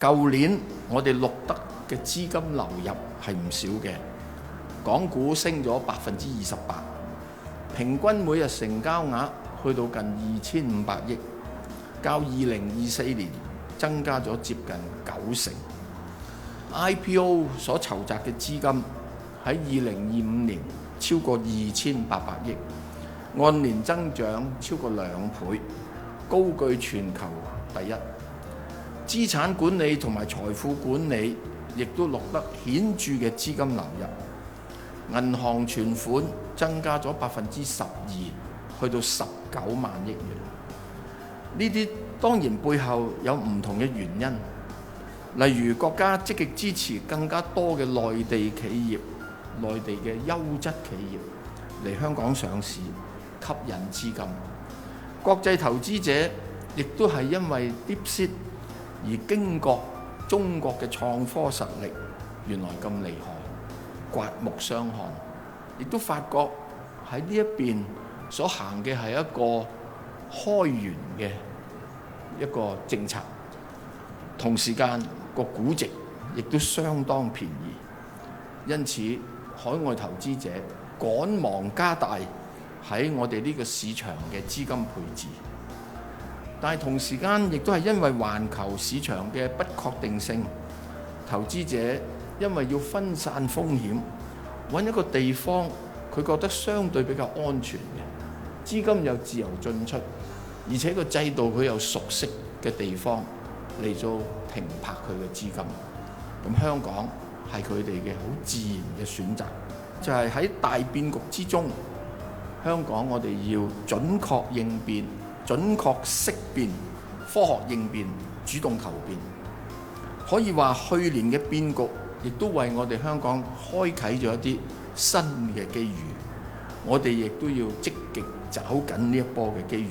舊年我哋錄得嘅資金流入係唔少嘅，港股升咗28%，平均每日成交額去到近2500億，較2024年增加咗接近90%。IPO 所籌集嘅資金喺2025年超過2800億，按年增長超過2倍，高居全球第一。資產管理同埋財富管理亦都錄得顯著嘅資金流入，銀行存款增加咗12%，去到19萬億元。呢啲當然背後有唔同嘅原因，例如國家積極支持更加多嘅內地企業、內地嘅優質企業嚟香港上市，吸引資金。國際投資者亦都係因為 DeepSeek而驚覺中國嘅創科實力原來咁厲害，刮目相看，亦都發覺喺呢一邊所行嘅係一個開源嘅一個政策，同時間個估值亦都相當便宜，因此海外投資者趕忙加大喺我哋呢個市場嘅資金配置。但係同時間亦都係因為環球市場嘅不確定性，投資者因為要分散風險，揾一個地方佢覺得相對比較安全嘅，資金又自由進出，而且個制度佢又熟悉嘅地方嚟做停泊佢嘅資金。咁香港係佢哋嘅好自然嘅選擇，就係喺大變局之中，香港我哋要準確應變、準確識變、科學應變、主動求變。可以話去年嘅變局亦都為我哋香港開啟咗一啲新嘅機遇，我哋亦都要積極抓緊呢一波嘅機遇。